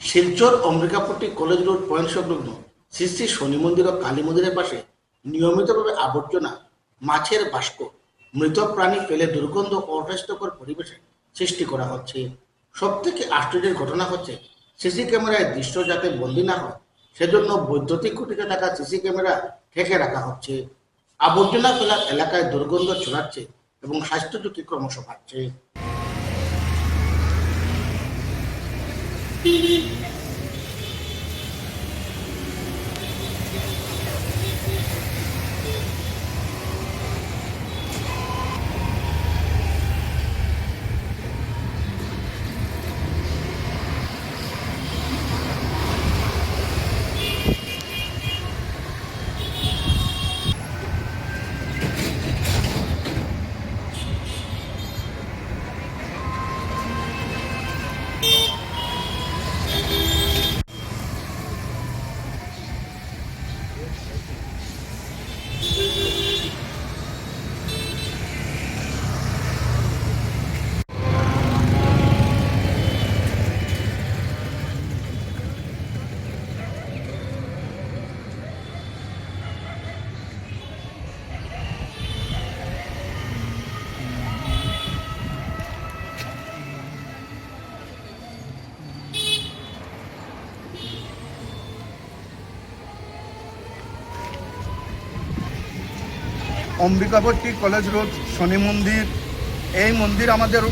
Silchar Ambikapatti college road point সংলগ্ন শ্রী শ্রী শনি মন্দির ও কালী মন্দিরের পাশে নিয়মিতভাবে আবর্জনা, মাছের বাস্ক, মৃত প্রাণী ফেলে দুর্গন্ধ ও অস্বাস্থ্যকর পরিবেশে সৃষ্টি করা হচ্ছে। সব থেকে আশ্চর্যের ঘটনা হচ্ছে, সিসি ক্যামেরায় দৃশ্য যাতে বন্দী না হয় সেজন্য বৈদ্যুতিক খুঁটিতে থাকা সিসি ক্যামেরা ঠেকে রাখা হচ্ছে। আবর্জনা ফেলার এলাকায় দুর্গন্ধ ছড়াচ্ছে এবং স্বাস্থ্য ঝুঁকি ক্রমশ বাড়ছে। অম্বিকাপট্টি কলেজ রোড শনি মন্দির, এই মন্দির আমাদের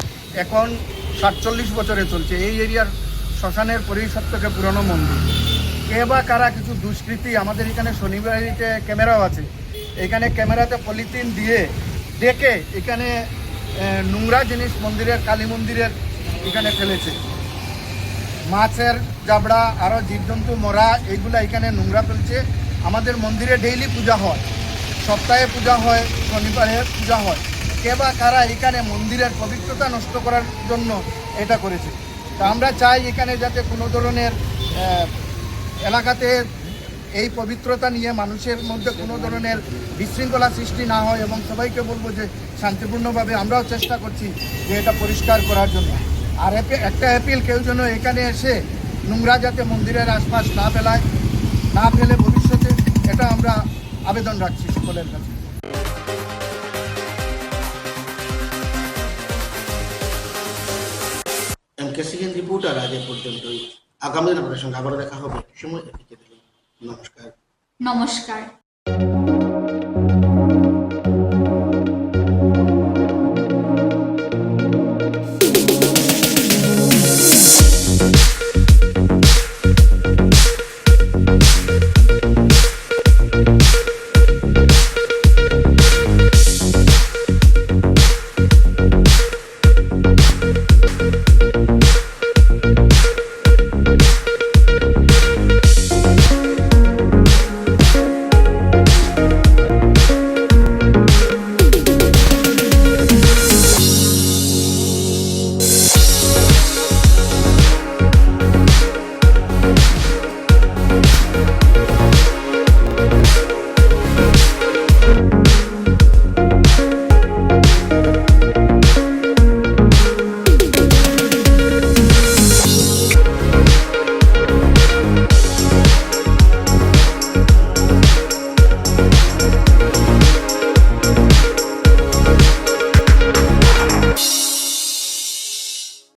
এখন 47 বছরে চলছে। এই এরিয়ার শ্মশানের পরিসর থেকে পুরনো মন্দির। কে বা কারা কিছু দুষ্কৃতী, আমাদের এখানে শনিবারিতে ক্যামেরাও আছে, এখানে ক্যামেরাতে পলিথিন দিয়ে ডেকে এখানে নোংরা জিনিস মন্দিরের, কালী মন্দিরের এখানে ফেলেছে। মাছের জাবড়া, আরও জীবজন্তু মরা, এইগুলা এখানে নোংরা ফেলছে। আমাদের মন্দিরে ডেইলি পূজা হয়, সপ্তাহে পূজা হয়, শনিবারে পূজা হয়। কে বা কারা এখানে মন্দিরের পবিত্রতা নষ্ট করার জন্য এটা করেছে। তা আমরা চাই এখানে যাতে কোনো ধরনের এলাকাতে এই পবিত্রতা নিয়ে মানুষের মধ্যে কোনো ধরনের বিশৃঙ্খলা সৃষ্টি না হয়, এবং সবাইকে বলবো যে শান্তিপূর্ণভাবে আমরাও চেষ্টা করছি যে এটা পরিষ্কার করার জন্য। আর একটা অ্যাপিল, কেউ যেন এখানে এসে নোংরা যাতে মন্দিরের আশপাশ না ফেলায়, না ফেলে ভবিষ্যতে, এটা আমরা আবেদন রাখছি সকলের কাছে। MKCN রিপোর্টার আজ এ পর্যন্তই। আগামী দিন আপনাদের সঙ্গে আবারও দেখা হবে। সময় নমস্কার। নমস্কার।